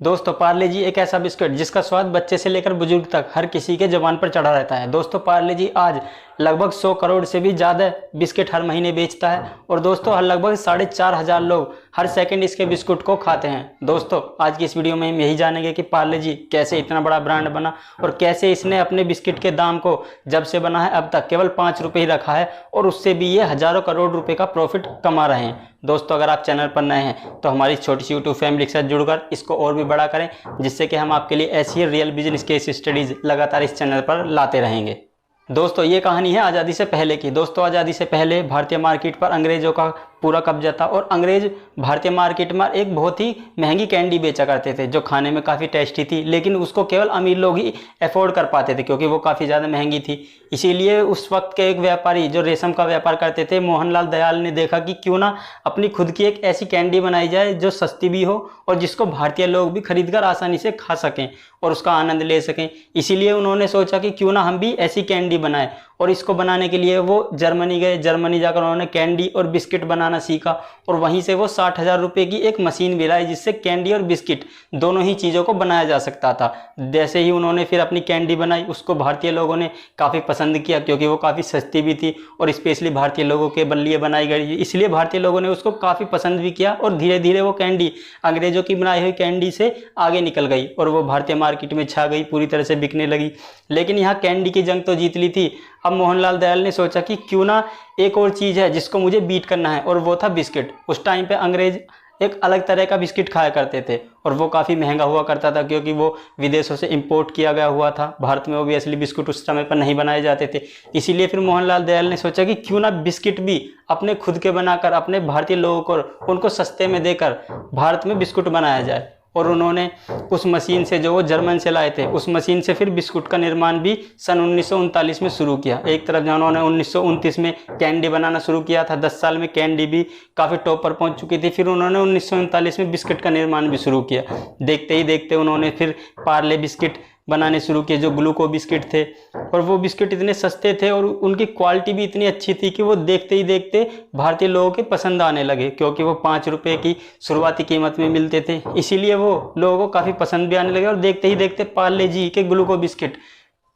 दोस्तों पार्ले जी एक ऐसा बिस्किट जिसका स्वाद बच्चे से लेकर बुजुर्ग तक हर किसी के जुबान पर चढ़ा रहता है। दोस्तों पार्ले जी आज लगभग 100 करोड़ से भी ज़्यादा बिस्किट हर महीने बेचता है और दोस्तों हर लगभग 4,500 लोग हर सेकंड इसके बिस्कुट को खाते हैं। दोस्तों आज की इस वीडियो में हम यही जानेंगे कि पार्ले जी कैसे इतना बड़ा ब्रांड बना और कैसे इसने अपने बिस्किट के दाम को जब से बना है अब तक केवल 5 रुपये ही रखा है और उससे भी ये हज़ारों करोड़ रुपए का प्रॉफिट कमा रहे हैं। दोस्तों अगर आप चैनल पर नए हैं तो हमारी छोटी सी यूट्यूब फैमिली के साथ जुड़कर इसको और भी बड़ा करें, जिससे कि हम आपके लिए ऐसी रियल बिजनेस केस स्टडीज लगातार इस चैनल पर लाते रहेंगे। दोस्तों ये कहानी है आज़ादी से पहले की। दोस्तों आज़ादी से पहले भारतीय मार्केट पर अंग्रेज़ों का पूरा कब्जा था और अंग्रेज़ भारतीय मार्केट में एक बहुत ही महंगी कैंडी बेचा करते थे जो खाने में काफ़ी टेस्टी थी, लेकिन उसको केवल अमीर लोग ही अफोर्ड कर पाते थे क्योंकि वो काफ़ी ज़्यादा महंगी थी। इसीलिए उस वक्त के एक व्यापारी जो रेशम का व्यापार करते थे, मोहनलाल दयाल ने देखा कि क्यों ना अपनी खुद की एक ऐसी कैंडी बनाई जाए जो सस्ती भी हो और जिसको भारतीय लोग भी खरीद कर आसानी से खा सकें और उसका आनंद ले सकें। इसीलिए उन्होंने सोचा कि क्यों ना हम भी ऐसी कैंडी बनाएं और इसको बनाने के लिए वो जर्मनी गए। जर्मनी जाकर उन्होंने कैंडी और बिस्किट बनाना सीखा और वहीं से वो 60,000 रुपये की एक मशीन भी लाई जिससे कैंडी और बिस्किट दोनों ही चीज़ों को बनाया जा सकता था। जैसे ही उन्होंने फिर अपनी कैंडी बनाई उसको भारतीय लोगों ने काफ़ी पसंद किया क्योंकि वो काफ़ी सस्ती भी थी और स्पेशली भारतीय लोगों के लिए बनाई गई, इसलिए भारतीय लोगों ने उसको काफ़ी पसंद भी किया और धीरे धीरे वो कैंडी अंग्रेज़ों की बनाई हुई कैंडी से आगे निकल गई और वो भारतीय मार्केट में छा गई, पूरी तरह से बिकने लगी। लेकिन यहाँ कैंडी की जंग तो जीत ली थी। अब मोहनलाल दयाल ने सोचा कि क्यों ना एक और चीज़ है जिसको मुझे बीट करना है और वो था बिस्किट। उस टाइम पे अंग्रेज एक अलग तरह का बिस्किट खाया करते थे और वो काफ़ी महंगा हुआ करता था क्योंकि वो विदेशों से इंपोर्ट किया गया हुआ था। भारत में ओबियसली बिस्कुट उस समय पर नहीं बनाए जाते थे। इसीलिए फिर मोहनलाल दयाल ने सोचा कि क्यों ना बिस्किट भी अपने खुद के बनाकर अपने भारतीय लोगों को उनको सस्ते में देकर भारत में बिस्कुट बनाया जाए। और उन्होंने उस मशीन से जो वो जर्मन से लाए थे उस मशीन से फिर बिस्कुट का निर्माण भी सन 1939 में शुरू किया। एक तरफ जहाँ उन्होंने 1929 में कैंडी बनाना शुरू किया था, 10 साल में कैंडी भी काफ़ी टॉप पर पहुंच चुकी थी। फिर उन्होंने 1939 में बिस्किट का निर्माण भी शुरू किया। देखते ही देखते उन्होंने फिर पार्ले बिस्किट बनाने शुरू किए जो ग्लूको बिस्किट थे और वो बिस्किट इतने सस्ते थे और उनकी क्वालिटी भी इतनी अच्छी थी कि वो देखते ही देखते भारतीय लोगों के पसंद आने लगे क्योंकि वो 5 रुपये की शुरुआती कीमत में मिलते थे। इसीलिए वो लोगों को काफ़ी पसंद भी आने लगे और देखते ही देखते पार्ले जी के ग्लूको बिस्किट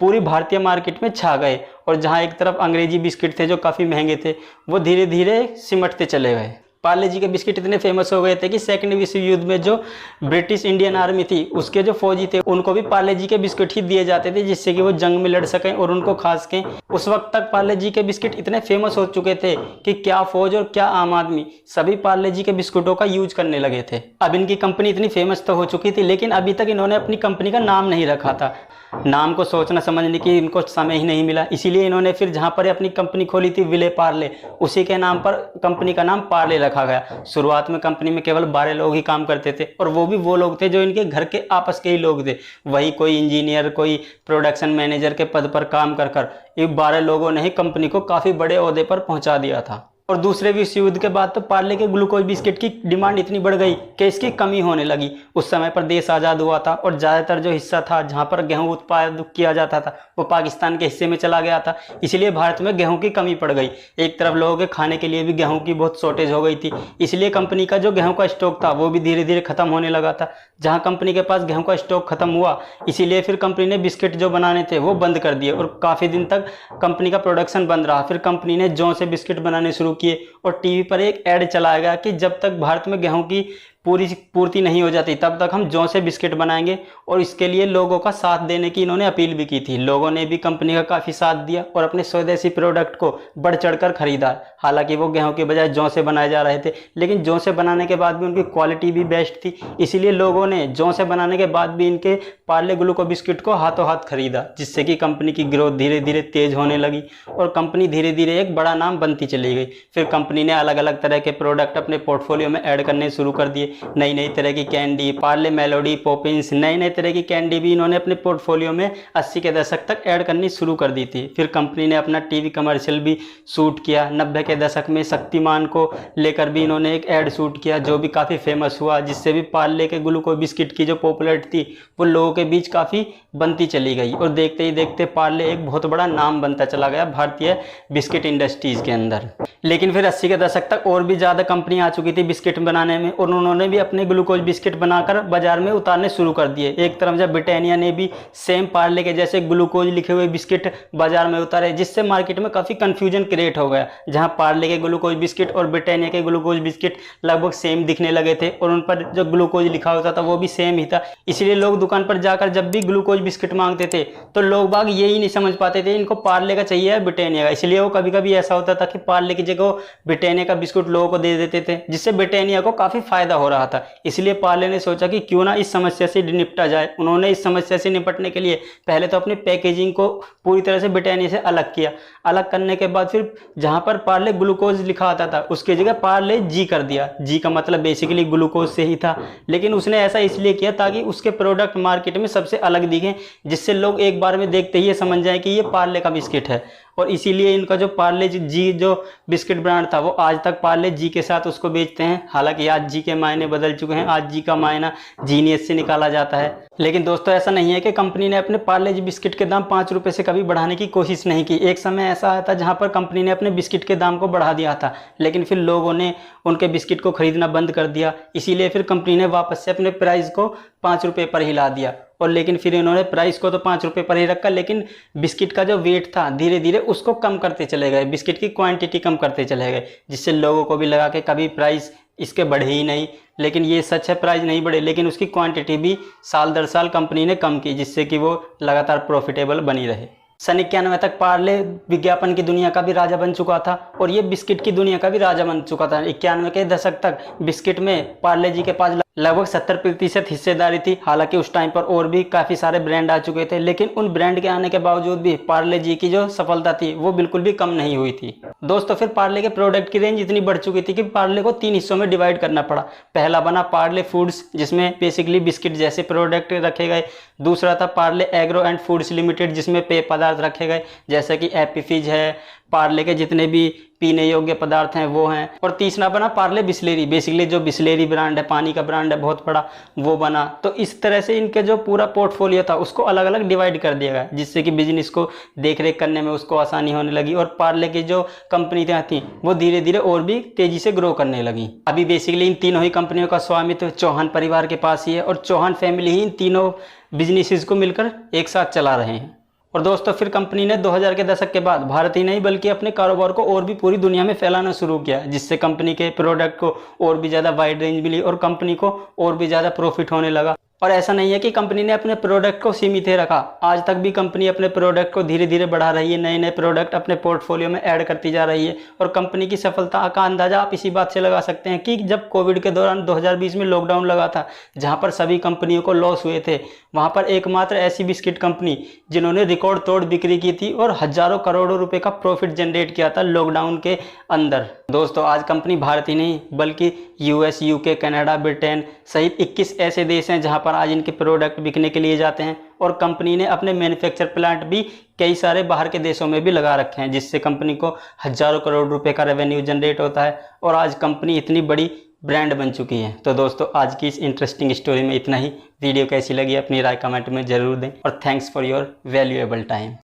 पूरी भारतीय मार्केट में छा गए और जहाँ एक तरफ अंग्रेजी बिस्किट थे जो काफ़ी महंगे थे वो धीरे धीरे सिमटते चले गए। पार्ले जी के बिस्किट इतने फेमस हो गए थे कि सेकंड विश्व युद्ध में जो ब्रिटिश इंडियन आर्मी थी उसके जो फौजी थे उनको भी पार्ले जी के बिस्किट ही दिए जाते थे जिससे कि वो जंग में लड़ सकें और उनको खा सकें। उस वक्त तक पार्ले जी के बिस्किट इतने फेमस हो चुके थे कि क्या फौज और क्या आम आदमी सभी पार्ले जी के बिस्कुटों का यूज करने लगे थे। अब इनकी कंपनी इतनी फेमस तो हो चुकी थी लेकिन अभी तक इन्होंने अपनी कंपनी का नाम नहीं रखा था। नाम को सोचना समझने की इनको समय ही नहीं मिला, इसीलिए इन्होंने फिर जहाँ पर अपनी कंपनी खोली थी विले पार्ले, उसी के नाम पर कंपनी का नाम पार्ले रखा गया। शुरुआत में कंपनी में केवल 12 लोग ही काम करते थे और वो भी वो लोग थे जो इनके घर के आपस के ही लोग थे। वही कोई इंजीनियर, कोई प्रोडक्शन मैनेजर के पद पर काम कर ये 12 लोगों ने ही कंपनी को काफ़ी बड़े ओहदे पर पहुँचा दिया था। और दूसरे विश्व युद्ध के बाद तो पार्ले के ग्लूकोज बिस्किट की डिमांड इतनी बढ़ गई कि इसकी कमी होने लगी। उस समय पर देश आज़ाद हुआ था और ज़्यादातर जो हिस्सा था जहाँ पर गेहूं उत्पादन किया जाता था वो पाकिस्तान के हिस्से में चला गया था, इसलिए भारत में गेहूं की कमी पड़ गई। एक तरफ लोगों के खाने के लिए भी गेहूं की बहुत शॉर्टेज हो गई थी, इसलिए कंपनी का जो गेहूँ का स्टॉक था वो भी धीरे धीरे खत्म होने लगा था। जहाँ कंपनी के पास गेहूँ का स्टॉक खत्म हुआ इसीलिए फिर कंपनी ने बिस्किट जो बनाने थे वो बंद कर दिए और काफ़ी दिन तक कंपनी का प्रोडक्शन बंद रहा। फिर कंपनी ने जौ से बिस्किट बनाने शुरू किए और टीवी पर एक ऐड चलाया गया कि जब तक भारत में गेहूं की पूर्ति नहीं हो जाती तब तक हम जौ से बिस्किट बनाएंगे और इसके लिए लोगों का साथ देने की इन्होंने अपील भी की थी। लोगों ने भी कंपनी का काफ़ी साथ दिया और अपने स्वदेशी प्रोडक्ट को बढ़ चढ़कर खरीदा। हालांकि वो गेहूं के बजाय जौ से बनाए जा रहे थे लेकिन जौ से बनाने के बाद भी उनकी क्वालिटी भी बेस्ट थी, इसीलिए लोगों ने जौ से बनाने के बाद भी इनके पार्ले ग्लूको बिस्किट को हाथों हाथ खरीदा, जिससे कि कंपनी की ग्रोथ धीरे धीरे तेज होने लगी और कंपनी धीरे धीरे एक बड़ा नाम बनती चली गई। फिर कंपनी ने अलग अलग तरह के प्रोडक्ट अपने पोर्टफोलियो में ऐड करने शुरू कर दिए। नई नई तरह की कैंडी, पार्ले मेलोडी, पॉपिंस, नई नई तरह की कैंडी भी इन्होंने अपने पोर्टफोलियो में 80 के दशक तक ऐड करनी शुरू कर दी थी। फिर कंपनी ने अपना टीवी कमर्शियल भी शूट किया। 90 के दशक में शक्तिमान को लेकर भी इन्होंने एक ऐड शूट किया जो भी काफ़ी फेमस हुआ, जिससे भी पार्ले के ग्लूको बिस्किट की जो पॉपुलैरिटी थी वो लोगों के बीच काफ़ी बनती चली गई और देखते ही देखते पार्ले एक बहुत बड़ा नाम बनता चला गया भारतीय बिस्किट इंडस्ट्रीज़ के अंदर। लेकिन फिर 80 के दशक तक और भी ज़्यादा कंपनी आ चुकी थी बिस्किट बनाने में और उन्होंने उन्होंने भी अपने ग्लूकोज बिस्किट बनाकर बाजार में उतारने शुरू कर दिए। एक तरफ जब ब्रिटानिया ने भी सेम पार्ले के जैसे ग्लूकोज लिखे हुए बिस्किट बाजार में उतारे, जिससे मार्केट में काफ़ी कन्फ्यूजन क्रिएट हो गया, जहां पार्ले के ग्लूकोज बिस्किट और ब्रिटानिया के ग्लूकोज बिस्किट लगभग सेम दिखने लगे थे और उन पर जो ग्लूकोज लिखा होता था वो भी सेम ही था। इसलिए लोग दुकान पर जाकर जब भी ग्लूकोज बिस्किट मांगते थे तो लोग बाग यही नहीं समझ पाते थे इनको पार्ले का चाहिए या ब्रिटानिया का। इसलिए वो कभी कभी ऐसा होता था कि पार्ले की जगह ब्रिटानिया का बिस्कुट लोगों को दे देते थे, जिससे ब्रिटानिया को काफ़ी फायदा हो रहा था। इसलिए पार्ले ने सोचा कि क्यों ना इस समस्या से निपटा जाए। उन्होंने इस समस्या से निपटने के लिए पहले तो अपनी पैकेजिंग को पूरी तरह से ब्रिटानिया से अलग किया। अलग करने के बाद फिर जहां पर पार्ले ग्लूकोज लिखा आता था उसकी जगह पार्ले जी कर दिया। जी का मतलब बेसिकली ग्लूकोज से ही था, लेकिन उसने ऐसा इसलिए किया ताकि उसके प्रोडक्ट मार्केट में सबसे अलग दिखे, जिससे लोग एक बार में देखते ही ये समझ जाए कि ये पार्ले का बिस्किट है। और इसीलिए इनका जो पार्ले जी जो बिस्किट ब्रांड था वो आज तक पार्ले जी के साथ उसको बेचते हैं। हालांकि आज जी के मायने बदल चुके हैं, आज जी का मायना जीनियस से निकाला जाता है। लेकिन दोस्तों ऐसा नहीं है कि कंपनी ने अपने पार्ले जी बिस्किट के दाम 5 रुपए से कभी बढ़ाने की कोशिश नहीं की। एक समय ऐसा आया था जहां पर कंपनी ने अपने बिस्किट के दाम को बढ़ा दिया था, लेकिन फिर लोगों ने उनके बिस्किट को खरीदना बंद कर दिया। इसीलिए फिर कंपनी ने वापस से अपने प्राइस को 5 रुपए पर हिला दिया। और लेकिन फिर इन्होंने प्राइस को तो 5 रुपए पर ही रखा, लेकिन बिस्किट का जो वेट था धीरे धीरे उसको कम करते चले गए, बिस्किट की क्वांटिटी कम करते चले गए, जिससे लोगों को भी लगा कि कभी प्राइस इसके बढ़े ही नहीं। लेकिन ये सच है, प्राइस नहीं बढ़े, लेकिन उसकी क्वांटिटी भी साल दर साल कंपनी ने कम की, जिससे कि वो लगातार प्रॉफिटेबल बनी रहे। सन 91 तक पार्ले विज्ञापन की दुनिया का भी राजा बन चुका था और ये बिस्किट की दुनिया का भी राजा बन चुका था। 91 के दशक तक बिस्किट में पार्ले जी के पास लगभग 70% हिस्सेदारी थी। हालांकि उस टाइम पर और भी काफ़ी सारे ब्रांड आ चुके थे, लेकिन उन ब्रांड के आने के बावजूद भी पार्ले जी की जो सफलता थी वो बिल्कुल भी कम नहीं हुई थी। दोस्तों फिर पार्ले के प्रोडक्ट की रेंज इतनी बढ़ चुकी थी कि पार्ले को 3 हिस्सों में डिवाइड करना पड़ा। पहला बना पार्ले फूड्स, जिसमें बेसिकली बिस्किट जैसे प्रोडक्ट रखे गए। दूसरा था Parle agro and foods limited, जिसमें पेय पदार्थ रखे गए जैसे कि एप्पी फिज है, पार्ले के जितने भी पीने योग्य पदार्थ हैं वो हैं। और तीसरा बना पार्ले बिस्लेरी, बेसिकली जो बिस्लेरी ब्रांड है, पानी का ब्रांड है बहुत बड़ा, वो बना। तो इस तरह से इनके जो पूरा पोर्टफोलियो था उसको अलग अलग डिवाइड कर दिया गया, जिससे कि बिजनेस को देखरेख करने में उसको आसानी होने लगी। और पार्ले की जो कंपनी थी वो धीरे धीरे और भी तेजी से ग्रो करने लगी। अभी बेसिकली इन तीनों ही कंपनियों का स्वामित्व चौहान परिवार के पास ही है और चौहान फैमिली ही इन तीनों बिजनेसेस को मिलकर एक साथ चला रहे हैं। और दोस्तों फिर कंपनी ने 2000 के दशक के बाद भारत ही नहीं बल्कि अपने कारोबार को और भी पूरी दुनिया में फैलाना शुरू किया, जिससे कंपनी के प्रोडक्ट को और भी ज़्यादा वाइड रेंज मिली और कंपनी को और भी ज़्यादा प्रॉफिट होने लगा। और ऐसा नहीं है कि कंपनी ने अपने प्रोडक्ट को सीमित ही रखा, आज तक भी कंपनी अपने प्रोडक्ट को धीरे धीरे बढ़ा रही है, नए नए प्रोडक्ट अपने पोर्टफोलियो में ऐड करती जा रही है। और कंपनी की सफलता का अंदाजा आप इसी बात से लगा सकते हैं कि जब कोविड के दौरान 2020 में लॉकडाउन लगा था, जहां पर सभी कंपनियों को लॉस हुए थे, वहां पर एकमात्र ऐसी बिस्किट कंपनी जिन्होंने रिकॉर्ड तोड़ बिक्री की थी और हजारों करोड़ों रुपए का प्रॉफिट जनरेट किया था लॉकडाउन के अंदर। दोस्तों आज कंपनी भारत ही नहीं बल्कि यूएस, यूके, कनाडा, ब्रिटेन सहित 21 ऐसे देश हैं जहां पर आज इनके प्रोडक्ट बिकने के लिए जाते हैं। और कंपनी ने अपने मैन्युफैक्चर प्लांट भी कई सारे बाहर के देशों में भी लगा रखे हैं, जिससे कंपनी को हजारों करोड़ रुपए का रेवेन्यू जनरेट होता है और आज कंपनी इतनी बड़ी ब्रांड बन चुकी है। तो दोस्तों आज की इस इंटरेस्टिंग स्टोरी में इतना ही। वीडियो कैसी लगी अपनी राय कमेंट में जरूर दें और thanks for your valuable time.